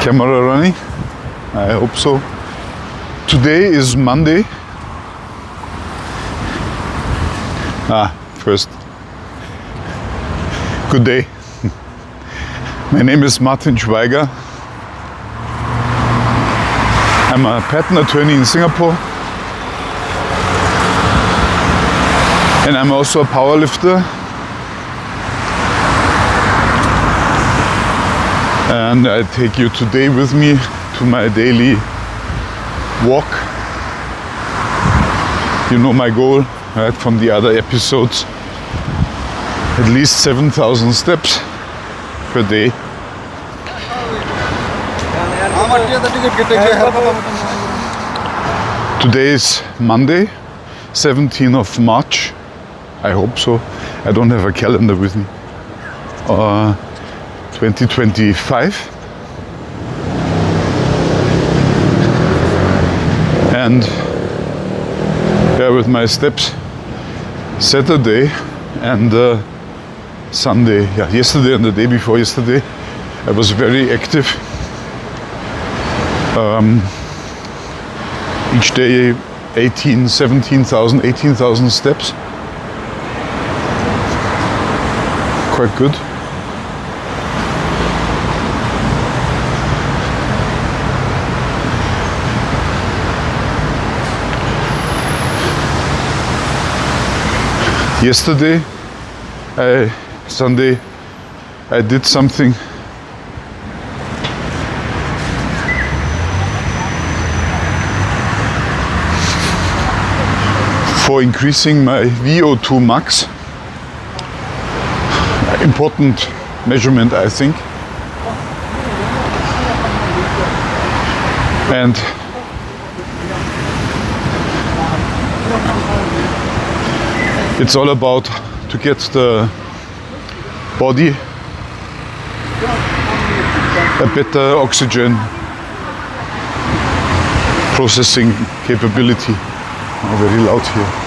Camera running? I hope so. Today is Monday. First, good day. My name is Martin Schweiger. I'm a patent attorney in Singapore. And I'm also a powerlifter. And I take you today with me to my daily walk. You know my goal, right, from the other episodes. At least 7,000 steps per day. Today is Monday, 17th of March. I hope so. I don't have a calendar with me. 2025. And bear with my steps. Saturday and Sunday. Yeah, yesterday and the day before yesterday, I was very active. Each day 17,000, 18,000 steps. Quite good. Yesterday, Sunday, I did something for increasing my VO2 max. Important measurement, I think. And it's all about to get the body a better oxygen processing capability. Oh, very loud here.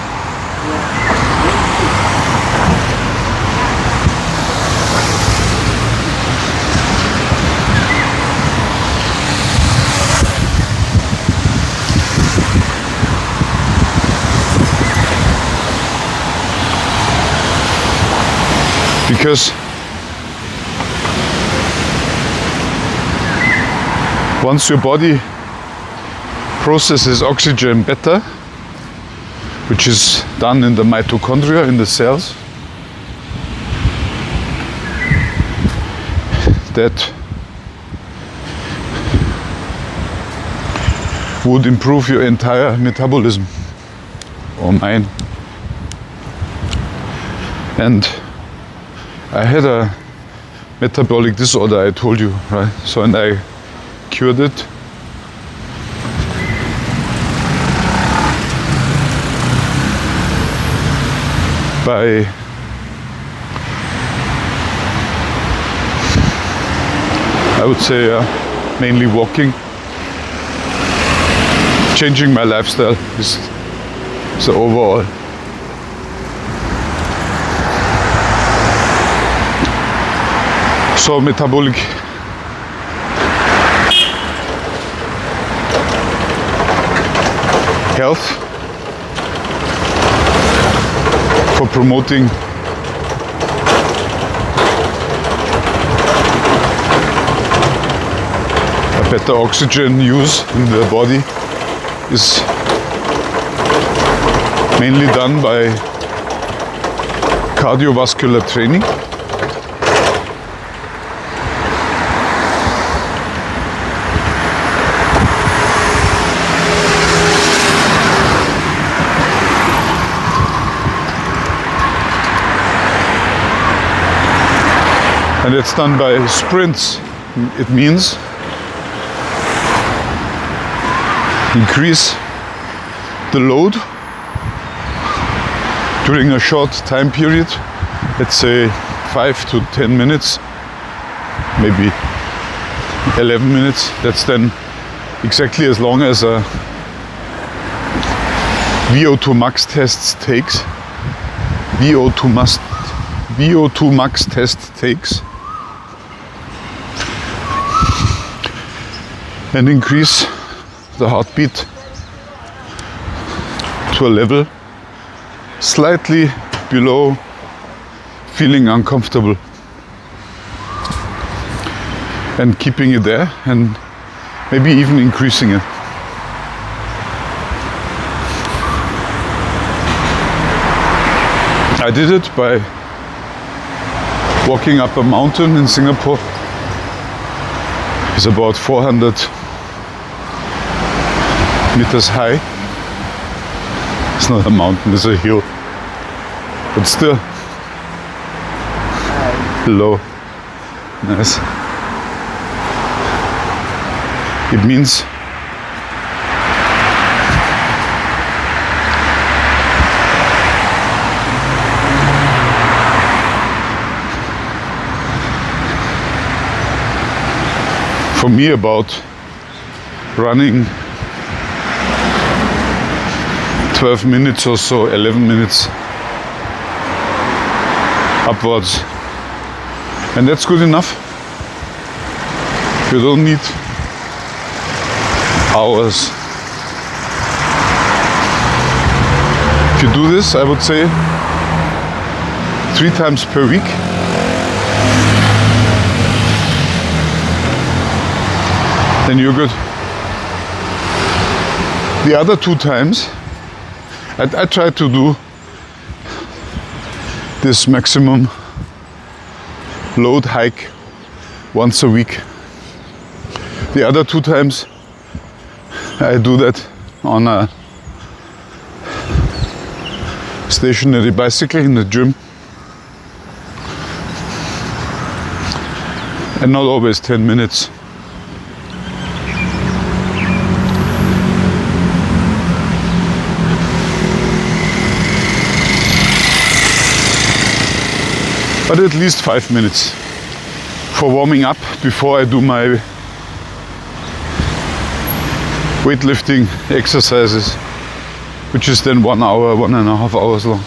Because once your body processes oxygen better, which is done in the mitochondria, in the cells, that would improve your entire metabolism, or mine. And I had a metabolic disorder, I told you, right? So, and I cured it. By I would say mainly walking. Changing my lifestyle is the overall. So metabolic health for promoting a better oxygen use in the body is mainly done by cardiovascular training. And it's done by sprints. It means increase the load during a short time period, let's say 5 to 10 minutes, maybe 11 minutes. That's then exactly as long as a VO2 max test takes. VO2 max test takes. and increase the heartbeat to a level slightly below feeling uncomfortable, and keeping it there and maybe even increasing it. I did it by walking up a mountain in Singapore. It's about 400 meters high. It's not a mountain, it's a hill, but still low. Nice. It means for me about running 12 minutes or so, 11 minutes upwards, and that's good enough. You don't need hours. If you do this, I would say 3 times per week, then you're good. The other 2 times, I try to do this maximum load hike once a week. The other 2 times I do that on a stationary bicycle in the gym, and not always 10 minutes. But at least 5 minutes for warming up before I do my weightlifting exercises, which is then 1 hour, 1.5 hours long.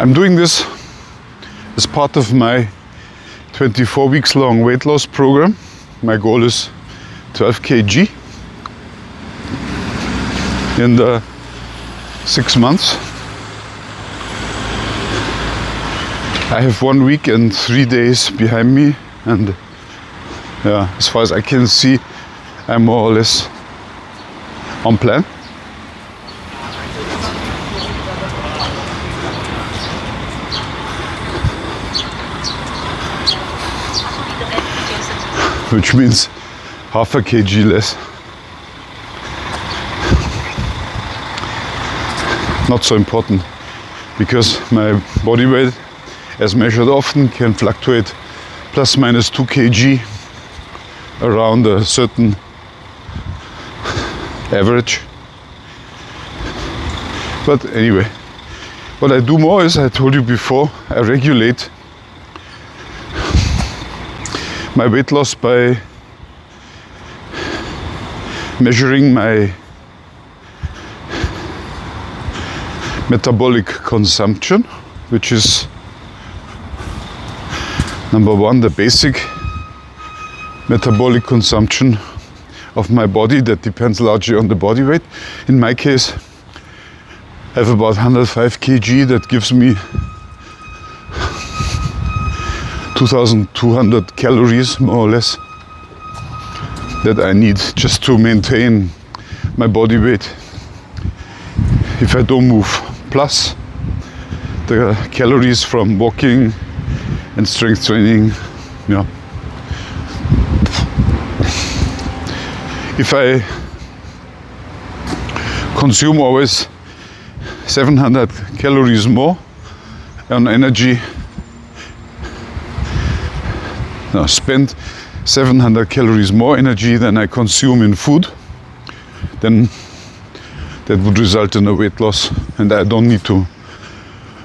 I'm doing this as part of my 24 weeks long weight loss program. My goal is 12 kg in the 6 months. I have 1 week and 3 days behind me, and yeah, as far as I can see, I'm more or less on plan. Which means half a kg less. Not so important, because my body weight, as measured often, can fluctuate plus minus 2 kg around a certain average. But anyway, what I do more is, I told you before, I regulate my weight loss by measuring my metabolic consumption, which is number 1, the basic metabolic consumption of my body that depends largely on the body weight. In my case, I have about 105 kg. That gives me 2,200 calories, more or less, that I need just to maintain my body weight if I don't move, plus the calories from walking and strength training. Yeah. If I consume always 700 calories more, on energy. No, spend 700 calories more energy than I consume in food, then that would result in a weight loss, and I don't need to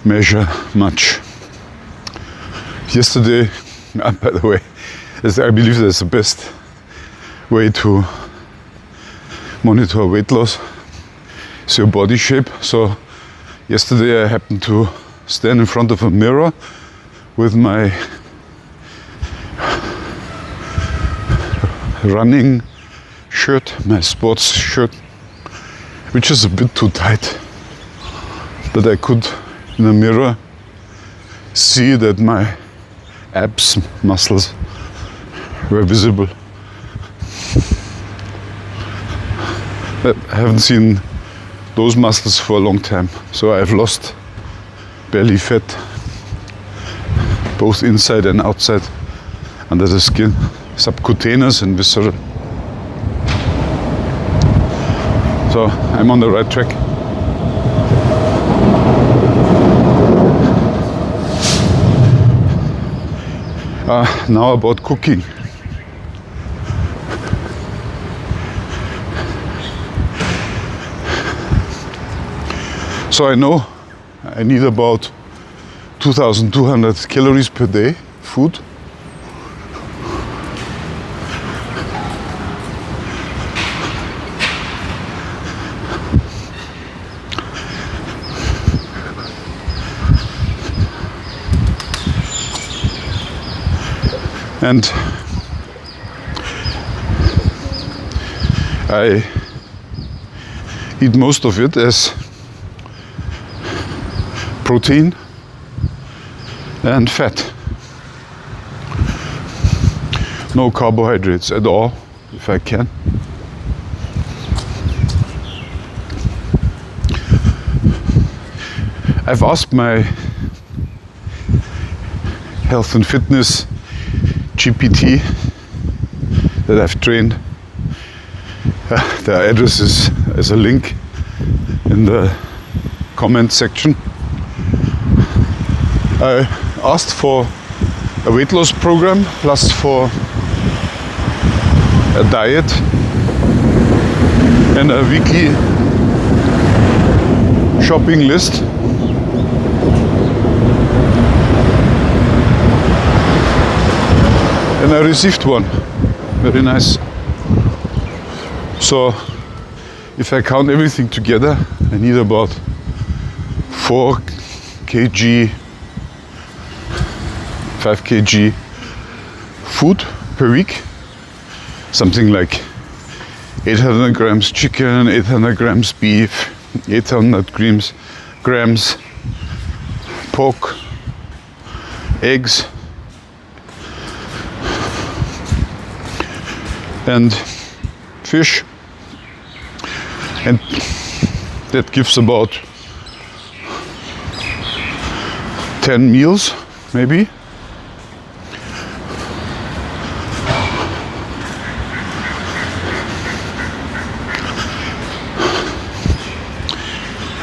measure much. Yesterday, by the way, I believe that's the best way to monitor weight loss, is your body shape. So yesterday I happened to stand in front of a mirror with my running shirt, my sports shirt, which is a bit too tight, but I could in the mirror see that my abs muscles were visible. I haven't seen those muscles for a long time, so I've lost belly fat, both inside and outside, under the skin, subcutaneous and visceral. So I'm on the right track. Now about cooking. So I know I need about 2,200 calories per day food. And I eat most of it as protein and fat. No carbohydrates at all, if I can. I've asked my health and fitness GPT that I've trained. The address is as a link in the comment section. I asked for a weight loss program plus for a diet and a weekly shopping list. And I received one. Very nice. So if I count everything together, I need about 4 kg, 5 kg food per week. Something like 800 grams chicken, 800 grams beef, 800 grams pork, eggs, and fish, and that gives about 10 meals maybe.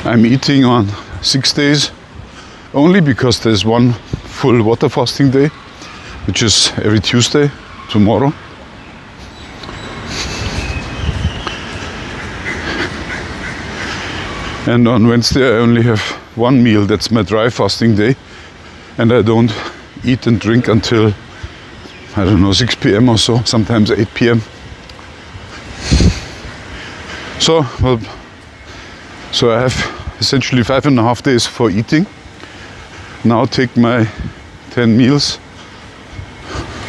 I'm eating on 6 days only because there's one full water fasting day, which is every Tuesday, tomorrow. And on Wednesday I only have one meal, that's my dry fasting day, and I don't eat and drink until, I don't know, 6 p.m. or so, sometimes 8 p.m. So I have essentially 5.5 days for eating. Now take my 10 meals,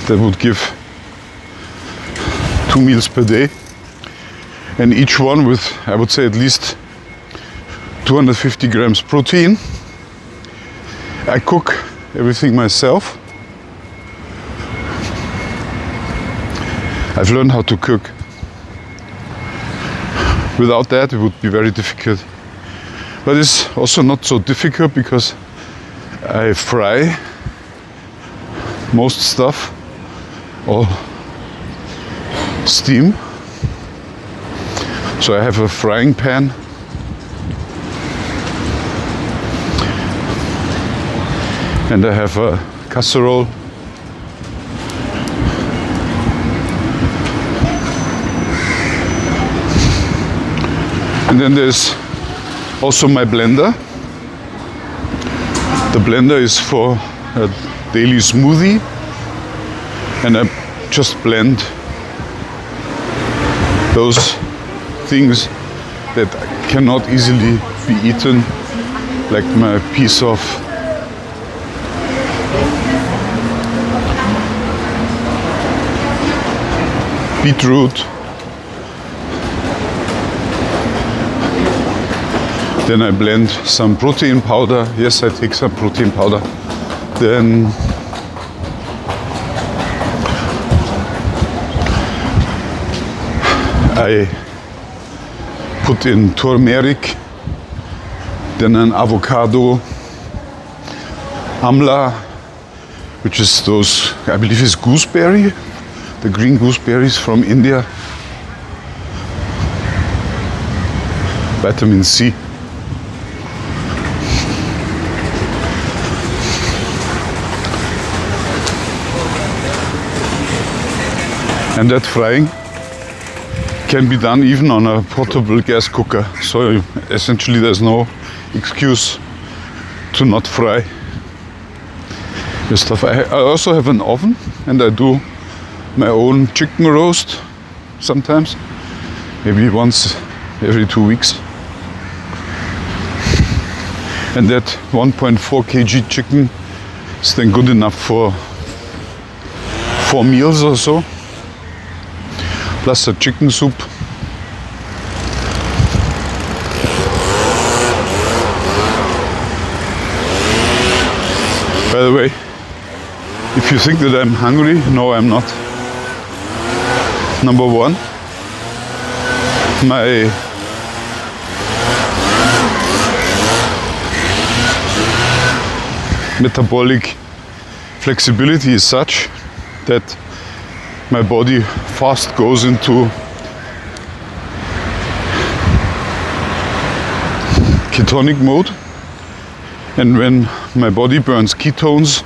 that would give 2 meals per day, and each one with, I would say, at least 250 grams protein. I cook everything myself. I've learned how to cook. Without that it would be very difficult. But it's also not so difficult because I fry most stuff or steam. So I have a frying pan And I have a casserole. And then there's also my blender. The blender is for a daily smoothie, and I just blend those things that cannot easily be eaten, like my piece of beetroot. Then I blend some protein powder. Yes, I take some protein powder. Then I put in turmeric, then an avocado, amla, which is those, I believe is gooseberry, the green gooseberries from India, vitamin C. And that frying can be done even on a portable gas cooker. So essentially there's no excuse to not fry your stuff. I also have an oven, and I do my own chicken roast sometimes, maybe once every 2 weeks. And that 1.4 kg chicken is then good enough for 4 meals or so, plus a chicken soup. By the way, if you think that I'm hungry, no, I'm not. Number one, my metabolic flexibility is such that my body fast goes into ketonic mode, and when my body burns ketones,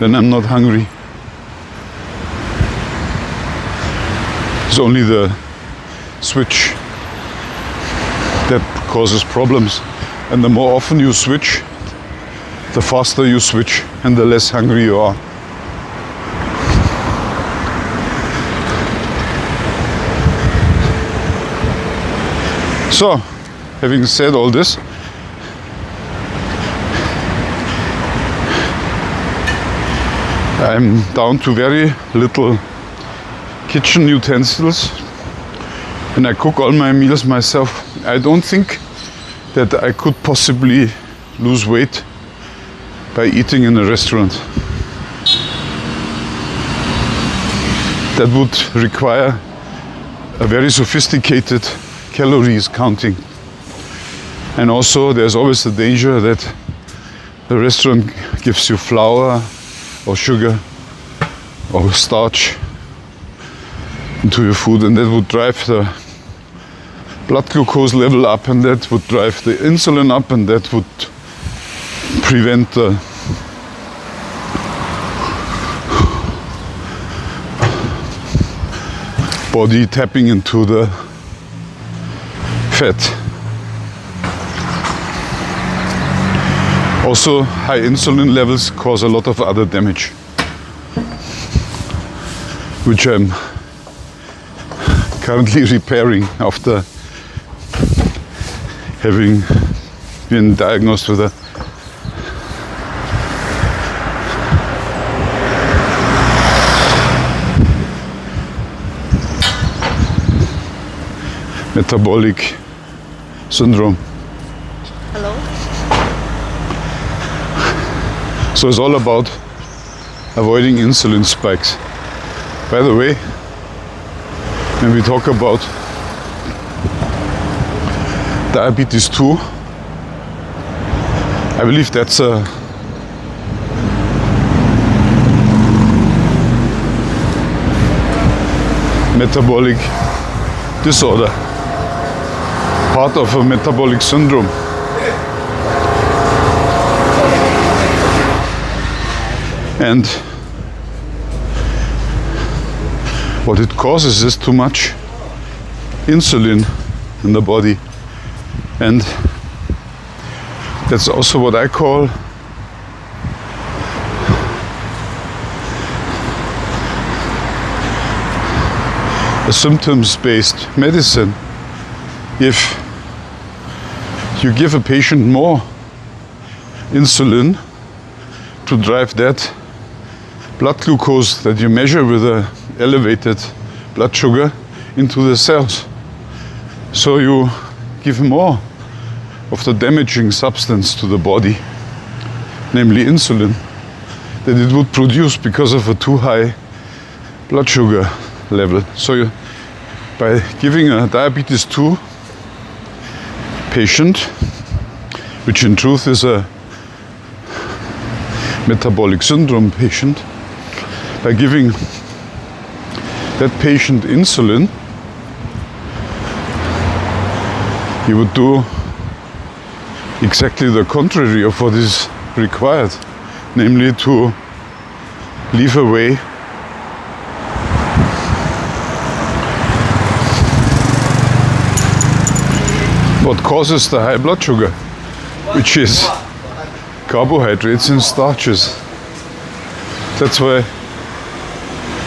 then I'm not hungry. It's only the switch that causes problems, and the more often you switch, the faster you switch and the less hungry you are. So, having said all this, I'm down to very little kitchen utensils, and I cook all my meals myself. I don't think that I could possibly lose weight by eating in a restaurant. That would require a very sophisticated calories counting. And also there's always the danger that the restaurant gives you flour or sugar or starch into your food, and that would drive the blood glucose level up, and that would drive the insulin up, and that would prevent the body tapping into the fat. Also, high insulin levels cause a lot of other damage, which I'm currently repairing after having been diagnosed with a metabolic syndrome. Hello? So it's all about avoiding insulin spikes. By the way, when we talk about diabetes 2, I believe that's a metabolic disorder, part of a metabolic syndrome. And what it causes is too much insulin in the body. And that's also what I call a symptoms-based medicine. If you give a patient more insulin to drive that blood glucose that you measure with a elevated blood sugar into the cells, so you give more of the damaging substance to the body, namely insulin, that it would produce because of a too high blood sugar level. So by giving a diabetes 2 patient, which in truth is a metabolic syndrome patient, by giving that patient insulin, you would do exactly the contrary of what is required, namely to leave away what causes the high blood sugar, which is carbohydrates and starches. That's why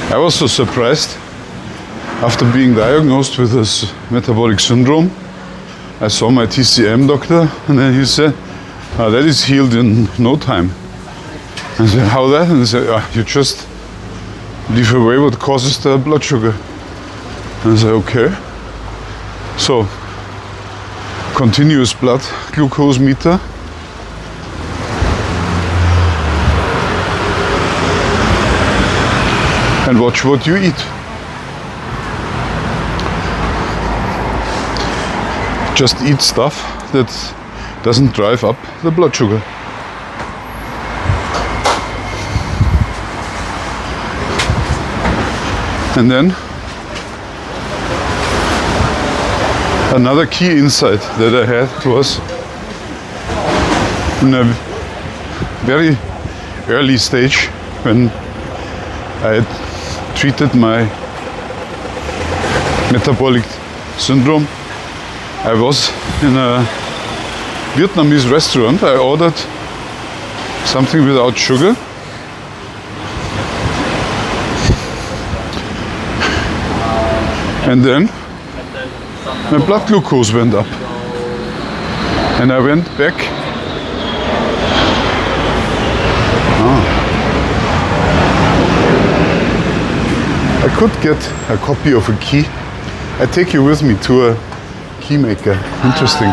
I was so surprised after being diagnosed with this metabolic syndrome. I saw my TCM doctor, and then he said, that is healed in no time. I said, how that? And he said, you just leave away what causes the blood sugar. And I said, okay. So, continuous blood glucose meter. And watch what you eat. Just eat stuff that doesn't drive up the blood sugar. And then another key insight that I had was in a very early stage when I had treated my metabolic syndrome. I was in a Vietnamese restaurant. I ordered something without sugar. And then my blood glucose went up. And I went back. I could get a copy of a key. I take you with me to a key maker. Interesting.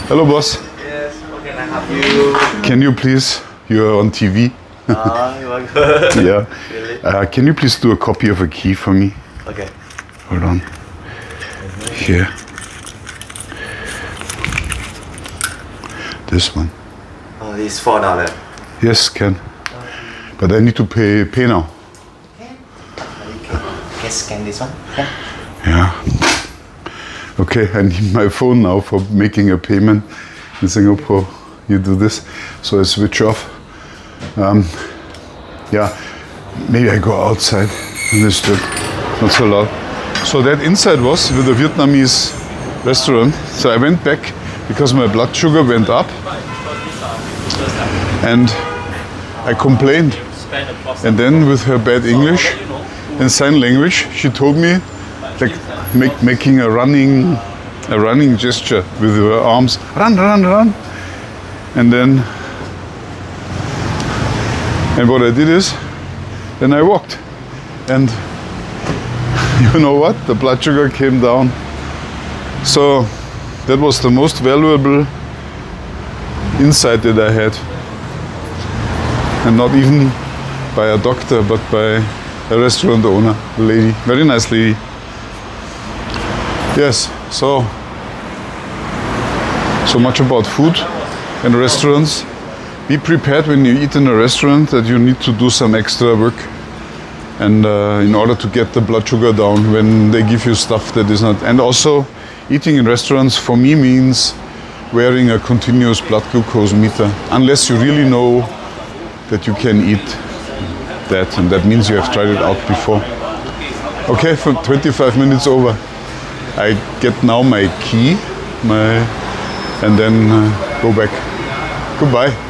Hello, boss. Yes, how can I help you? Can you please? You're on TV. You are good. Yeah. Really? Can you please do a copy of a key for me? Okay. Hold on. Here. This one. Oh, it's $4. Yes, can. But I need to pay now. Okay, scan this one. Okay. Yeah. Okay, I need my phone now for making a payment in Singapore. You do this, so I switch off. Yeah, maybe I go outside. Understood. Not so loud. So that inside was with the Vietnamese restaurant. So I went back because my blood sugar went up, and I complained. And then with her bad English and sign language, she told me, like making a running gesture with her arms, run, run, run. And then, and what I did is, then I walked, and you know what? The blood sugar came down. So that was the most valuable insight that I had, and not even by a doctor, but by a restaurant owner, a lady, very nice lady. Yes, so much about food and restaurants. Be prepared when you eat in a restaurant that you need to do some extra work, and in order to get the blood sugar down when they give you stuff that is not. And also, eating in restaurants for me means wearing a continuous blood glucose meter, unless you really know that you can eat that, and that means you have tried it out before. Okay, for 25 minutes over. I get now my key, and then go back. Goodbye.